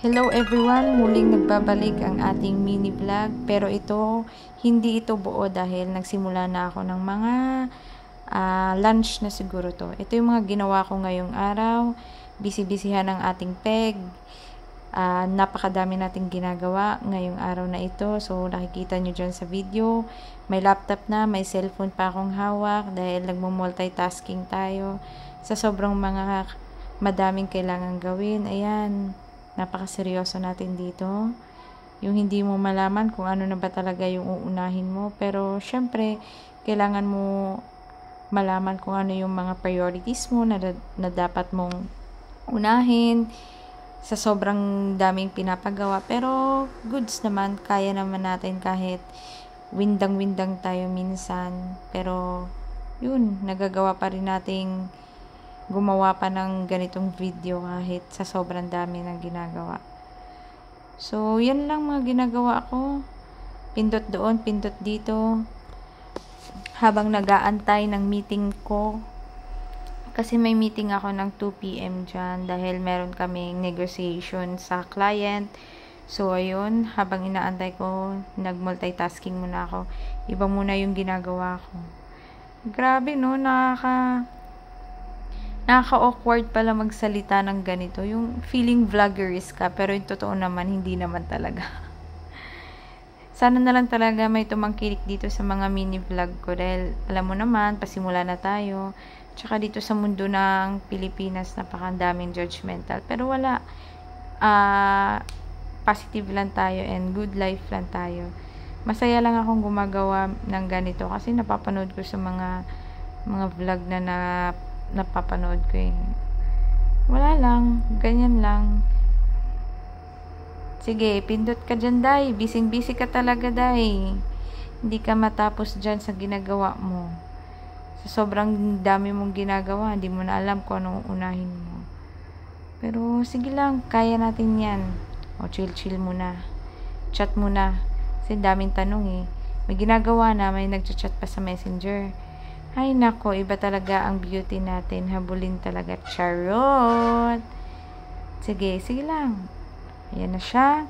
Hello everyone! Muling nagbabalik ang ating mini vlog, pero hindi ito buo dahil nagsimula na ako ng mga lunch na siguro to. Ito yung mga ginawa ko ngayong araw. Busy-busyhan ang ating peg. Napakadami nating ginagawa ngayong araw na ito. So nakikita nyo dyan sa video. May laptop na, may cellphone pa akong hawak dahil nagmo-multitasking tayo. Sa sobrang mga madaming kailangan gawin. Ayan. Napakaseryoso natin dito. Yung hindi mo malaman kung ano na ba talaga yung uunahin mo. Pero, syempre, kailangan mo malaman kung ano yung mga priorities mo na dapat mong unahin sa sobrang daming pinapagawa. Pero, goods naman. Kaya naman natin kahit windang-windang tayo minsan. Pero, yun, nagagawa pa rin nating gumawa pa ng ganitong video kahit sa sobrang dami ng ginagawa. So, yan lang mga ginagawa ko. Pindot doon, pindot dito. Habang nag-aantay ng meeting ko. Kasi may meeting ako ng 2 PM dyan dahil meron kaming negotiation sa client. So, ayun, habang inaantay ko, nag-multitasking muna ako. Iba muna yung ginagawa ko. Grabe, no? Nakaka-awkward pala magsalita ng ganito. Yung feeling vloggerist ka, pero yung totoo naman, hindi naman talaga. Sana na lang talaga may tumangkilik dito sa mga mini vlog ko dahil alam mo naman, pasimula na tayo. Tsaka dito sa mundo ng Pilipinas, napakandaming judgmental. Pero wala. Positive lang tayo and good life lang tayo. Masaya lang akong gumagawa ng ganito kasi napapanood ko sa mga vlog na napapanood ko eh. Wala lang. Ganyan lang. Sige, pindot ka dyan, Day. Busy-busy ka talaga, Day. Hindi ka matapos dyan sa ginagawa mo. Sa sobrang dami mong ginagawa, hindi mo na alam kung anong unahin mo. Pero, sige lang. Kaya natin yan. O, chill-chill muna. Chat muna. Kasi daming tanong eh. May ginagawa na, may nagchat-chat pa sa messenger. Ay nako, iba talaga ang beauty natin. Habulin talaga. Charot! Sige lang. Ayan na siya.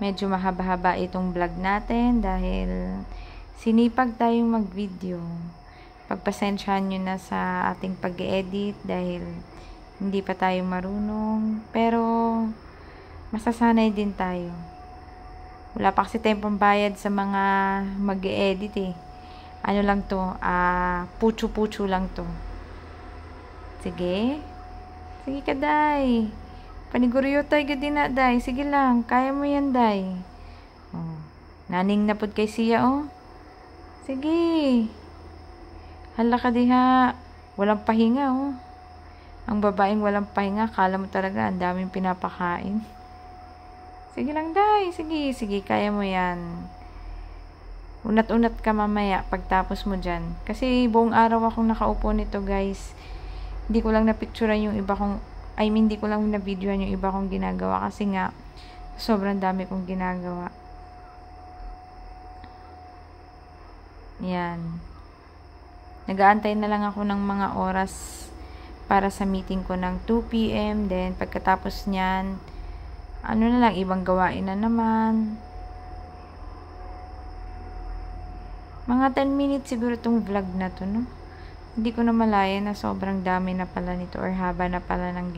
Medyo mahaba-haba itong vlog natin dahil sinipag tayong mag-video. Pagpasensyahan nyo na sa ating pag-edit dahil hindi pa tayo marunong. Pero, masasanay din tayo. Wala pa kasi tayong pambayad sa mga mag-edit eh. Ano lang to, pucho-pucho lang to. Sige ka, Day. Paniguryo tayo gadi na, Day. Sige lang, kaya mo yan, Day. Oh. Naning napod kay siya, oh. Sige. Hala ka diha. Walang pahinga, oh. Ang babaeng walang pahinga, kala mo talaga, ang daming pinapakain. Sige lang, Day. Sige, kaya mo yan. Unat-unat ka mamaya pagtapos mo dyan. Kasi buong araw akong nakaupo nito, guys. Hindi ko lang na-picturean yung iba kong, hindi ko lang na-videoan yung iba kong ginagawa. Kasi nga, sobrang dami kong ginagawa. Yan. Nag-aantay na lang ako ng mga oras para sa meeting ko ng 2 PM. Then, pagkatapos nyan, ano na lang, ibang gawain na naman. Mga 10 minutes siguro itong vlog na to, no? Hindi ko na malaya na sobrang dami na pala nito or haba na pala ng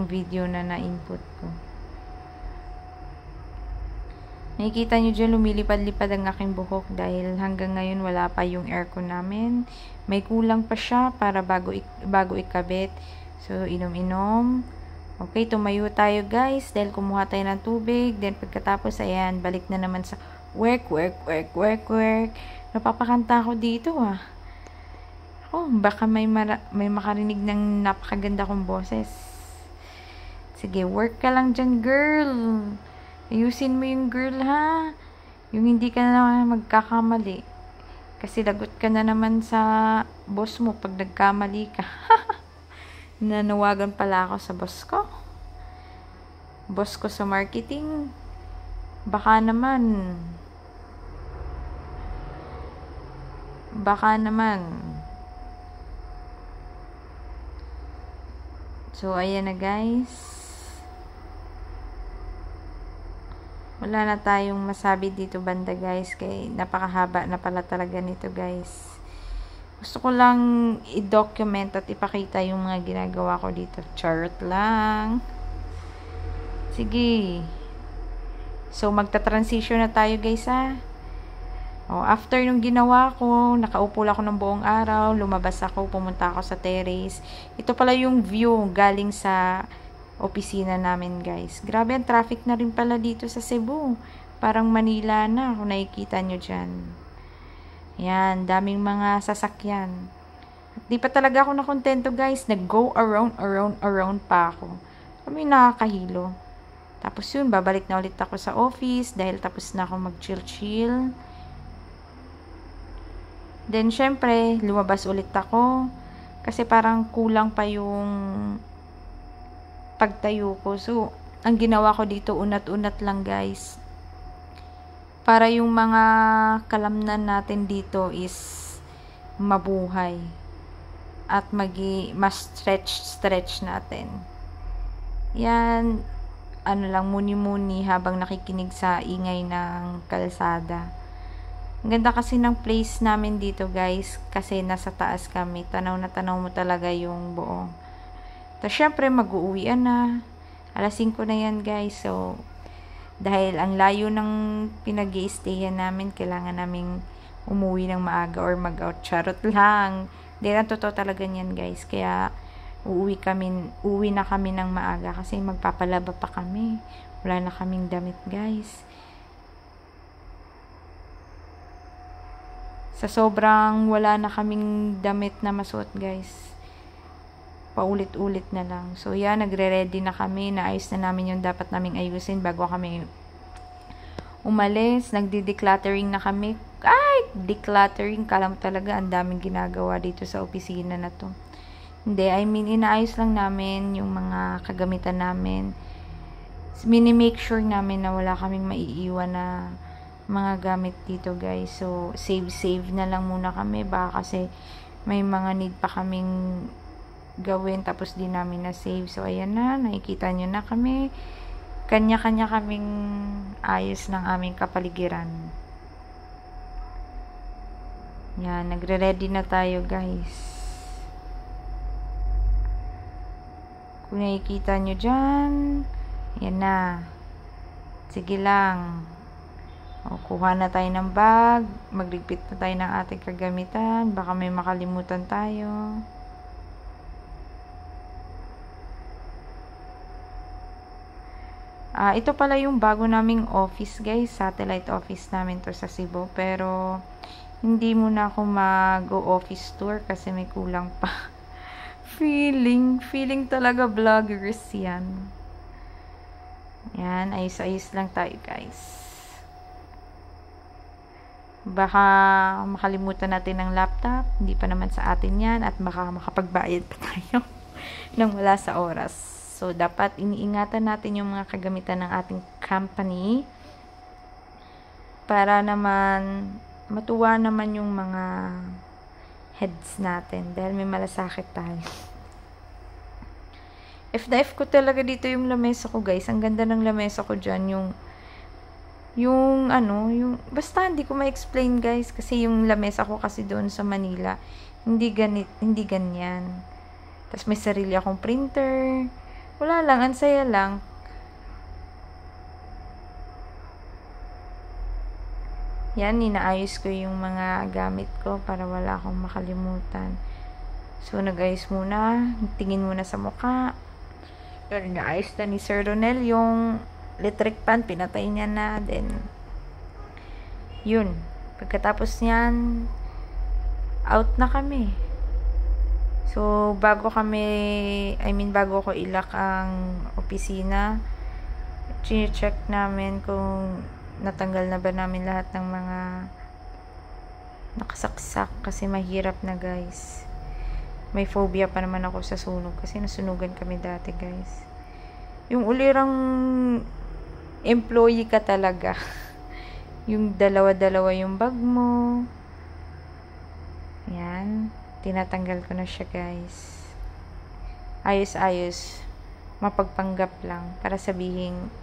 video na na-input ko. Nakikita nyo dyan, lumilipad-lipad ang aking buhok dahil hanggang ngayon wala pa yung aircon namin. May kulang pa siya para bago ikabit. So, inom-inom. Okay, tumayo tayo, guys, dahil kumuha tayo ng tubig. Then, pagkatapos, ayan, balik na naman sa work. Napapakanta ako dito, ah. Baka may makarinig ng napakaganda kong boses. Sige, work ka lang dyan, girl. Ayusin mo yung girl, ha? Yung hindi ka na magkakamali. Kasi lagot ka na naman sa boss mo pag nagkamali ka. Nanawagan pala ako sa boss ko. Boss ko sa marketing. Baka naman. So, ayan na, guys. Wala na tayong masabi dito banda guys, kay napakahaba na pala talaga nito guys. Gusto ko lang i-document at ipakita yung mga ginagawa ko dito. Charot lang. Sige. So, magta-transition na tayo guys ha. O, after nung ginawa ko, nakaupo lang ako ng buong araw, lumabas ako, pumunta ako sa terrace. Ito pala yung view galing sa opisina namin guys. Grabe ang traffic na rin pala dito sa Cebu. Parang Manila na, kung nakikita nyo dyan. Yan, daming mga sasakyan. At di pa talaga ako nakontento guys. Nag-go around pa ako. Kami nakakahilo. Tapos yun, babalik na ulit ako sa office dahil tapos na ako mag-chill-chill. Then, syempre, lumabas ulit ako. Kasi parang kulang pa yung pagtayo ko. So, ang ginawa ko dito, unat-unat lang guys. Para yung mga kalamnan natin dito is mabuhay. At mas stretch natin. Yan, ano lang, muni-muni habang nakikinig sa ingay ng kalsada. Ang ganda kasi ng place namin dito guys, kasi nasa taas kami. Tanaw na tanaw mo talaga yung buong. Tapos syempre mag-uuwian na. Alas 5 na yan guys. So, dahil ang layo ng pinag-i-stayan namin, kailangan naming umuwi ng maaga or mag-out. Charot lang. Dahil ang totoo talaga yan guys. Kaya uwi na kami ng maaga kasi magpapalaba pa kami. Wala na kaming damit guys. Sa sobrang wala na kaming damit na masuot guys, paulit-ulit na lang. So yan, nagre-ready na kami. Naayos na namin yung dapat naming ayusin bago kami umalis. Nagdi-decluttering na kami. Ay! Decluttering. Kala mo talaga ang daming ginagawa dito sa opisina na to. Hindi, I mean, inaayos lang namin yung mga kagamitan namin. Mini-make sure namin na wala kaming maiiwan na mga gamit dito guys. So, save na lang muna kami. Baka kasi may mga need pa kaming gawin tapos di namin na-save. So, ayan na. Nakikita nyo na kami. Kanya-kanya kaming ayos ng aming kapaligiran. Yan, nagre-ready na tayo guys. Kung nakikita nyo dyan, yan na. Sige lang. O, kuha na tayo ng bag. Magligpit na tayo ng ating kagamitan. Baka may makalimutan tayo. Ito pala yung bago naming office guys. Satellite office namin to sa Cebu. Pero, hindi muna ako mag-office tour kasi may kulang pa. Feeling talaga vloggers yan. Yan, ayos-ayos lang tayo guys. Baka makalimutan natin ng laptop, hindi pa naman sa atin yan, at baka makapagbayad pa tayo nang wala sa oras. So, dapat iniingatan natin yung mga kagamitan ng ating company para naman matuwa naman yung mga heads natin dahil may malasakit tayo. If na if ko talaga dito yung lamesa ko guys. Ang ganda ng lamesa ko dyan. Basta hindi ko ma-explain guys. Kasi yung lamesa ko kasi doon sa Manila, hindi ganyan. Tapos may sarili akong printer. Wala lang, ang saya lang. Yan, inaayos ko yung mga gamit ko para wala akong makalimutan. So, nag-ayos muna. Tingin muna sa mukha. Yun, naayos na ni Sir Ronel yung electric pan, pinatay niya na. Then, yun. Pagkatapos niyan, out na kami. So, bago ko ilak ang opisina, check namin kung natanggal na ba namin lahat ng mga nakasaksak kasi mahirap na guys. May phobia pa naman ako sa sunog kasi nasunugan kami dati guys. Yung ulirang employee ka talaga. Yung dalawa-dalawa yung bag mo. Yan. Tinatanggal ko na siya guys. Ayos-ayos. Mapagpanggap lang para sabihin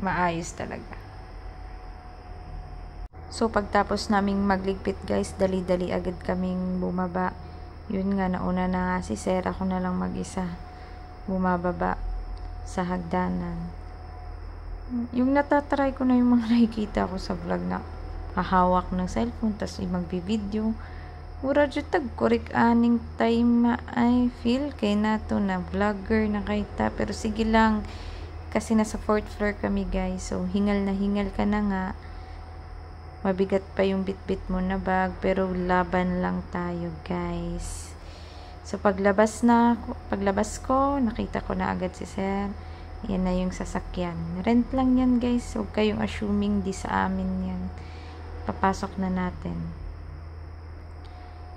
maayos talaga. So pagtapos naming magligpit guys, dali-dali agad kaming bumaba. Yun nga, nauna na nga si Sir, ako na lang mag-isa bumababa sa hagdanan. Yung natatry ko na yung mga nakikita ko sa vlog na hahawak ng cellphone tas magbi-video. Mura jud tag korek aning time na ay feel kay nato na vlogger na kayta, pero sige lang kasi nasa 4th floor kami guys, so hingal na hingal ka na nga, mabigat pa yung bitbit mo na bag, pero laban lang tayo guys. So paglabas ko, nakita ko na agad si Sir. Yan na yung sasakyan, rent lang yan guys, huwag kayong assuming di sa amin yan. Papasok na natin.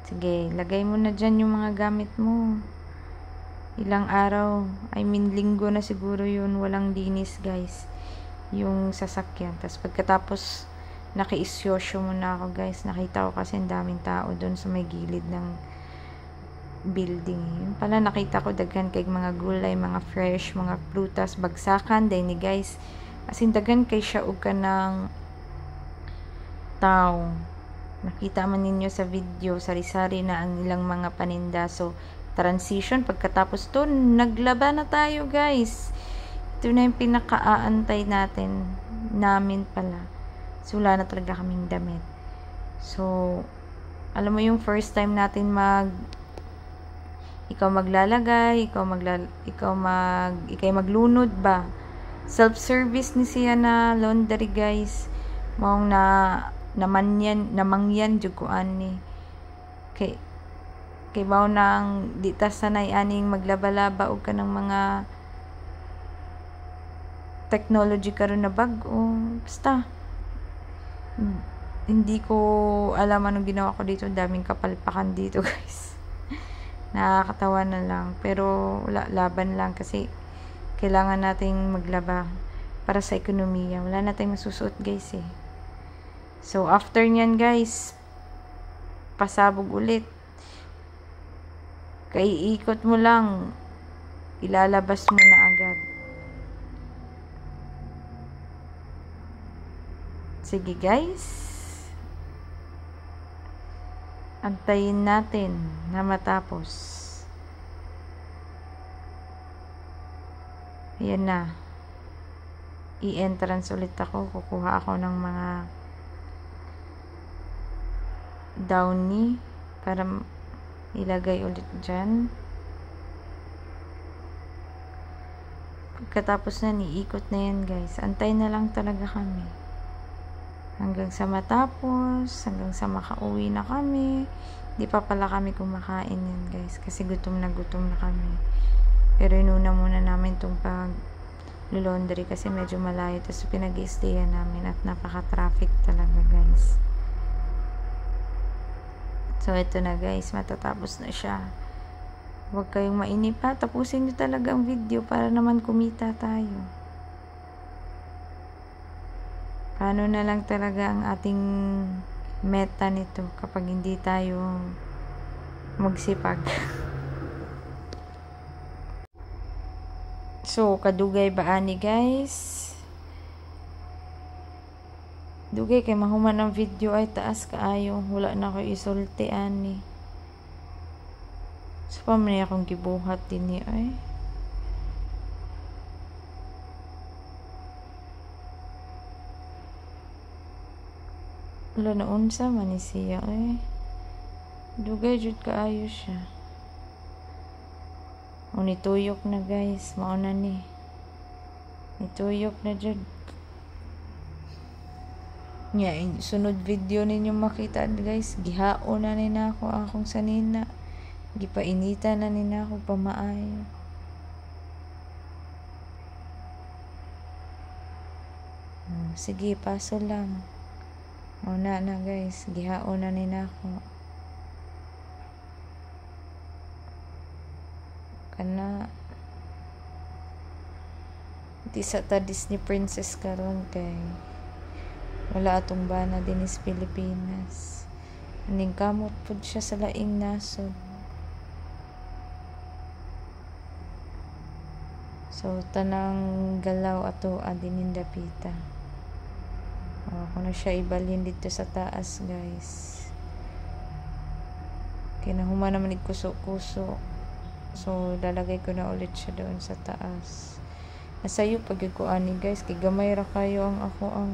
Sige, lagay mo na dyan yung mga gamit mo. Ilang araw, linggo na siguro yun, walang linis guys, yung sasakyan. Tapos pagkatapos, naki-isyosyo muna ako guys. Nakita ko kasi ang daming tao doon sa may gilid ng building. Yun pala, nakita ko daghan kay mga gulay, mga fresh, mga prutas, bagsakan, dahil ni guys. As in, daghan kay siya og ka ng tao. Nakita man ninyo sa video, sari-sari na ang ilang mga paninda. So, transition, pagkatapos to, naglaba na tayo guys. Ito na yung pinaka-aantay namin pala. So, wala na talaga kaming damit. So, alam mo yung first time natin ikaw maglalagay, ikaw maglunod ba. Self-service ni siya na laundry guys. Maong namangyan jukuan ni kay baw nang di ta sanay aning maglaba-laba og kanang mga technology karon na bag-o. Basta hindi ko alam anong ginawa ko dito, daming kapalpakan dito guys. Nakakatawa na lang, pero laban lang kasi kailangan nating maglaba para sa ekonomiya. Wala na tayong masusuot guys eh. So, after nyan guys, pasabog ulit. Ikot mo lang, ilalabas mo na agad. Sige guys, antayin natin na matapos. Ayan na. I-entrance ulit ako, kukuha ako ng mga downy para ilagay ulit dyan. Pagkatapos na, niikot na yan guys. Antay na lang talaga kami hanggang sa matapos, hanggang sa makauwi na kami. Di pa pala kami kumakain yan guys kasi gutom na kami, pero inuna muna namin itong pag-laundry kasi medyo malayo, tapos pinag-i-stayan namin at napaka-traffic talaga guys. So, ito na guys, matatapos na siya. Huwag kayong mainip ha. Tapusin nyo talaga ang video para naman kumita tayo. Paano na lang talaga ang ating meta nito kapag hindi tayo magsipag. So, kadugay ba ani guys? Dugay kay mahuman ang video ay taas kaayo, wala na ko isulti ani. So pa man akong gibuhat dinhi ay. Wala na unsa man ni siya ay. Dugay jud kaayo siya. Nituyok na guys, mao na ni. Nituyok na jud. Sunod video ninyo makita guys, gihaon na nina ako akong sanina, gipainita na nina ako pamaayo. Sige, paso lang. Una na guys, gihaon na nina ako. Kana di sa ta Disney princess karon kay wala atong bana din is Pilipinas. Aning kamot pud siya sa laing nasod. So, tanang galaw ato adinin dapita. Ako na siya ibalhin dito sa taas, guys. Kinahuma naman kuso-kuso. So, lalagay ko na ulit siya doon sa taas. Nasayo pag ko ani, guys. Kay gamay ra kayo ang ako ang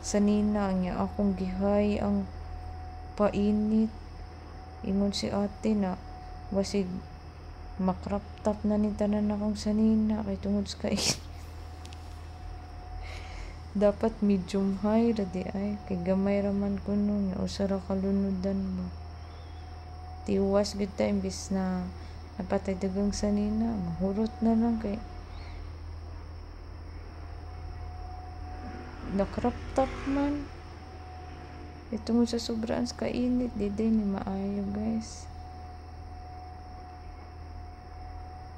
sanina. Ang akong gihay ang painit. Ingon si ate na basig makrap top na ni tanan akong sanina. Kay tungod sa kain. Dapat medium high ra di ay. Kay gamay raman ko nun. Usara kalunudan mo. Tiwas good time bis na napatay dagang sanina, mahurot na lang kay nakrap top man. Ito mo sa sobraan sa kainit, di ni maayo, guys.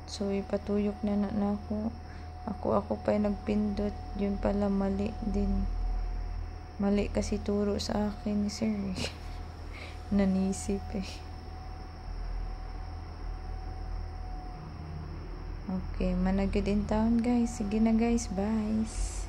So ipatuyok na ako. Ako pa nagpindot, yun pala mali din. Mali kasi turo sa akin ni sir. Nanisip eh. Okay, managid in town, guys. Sige na, guys. Bye.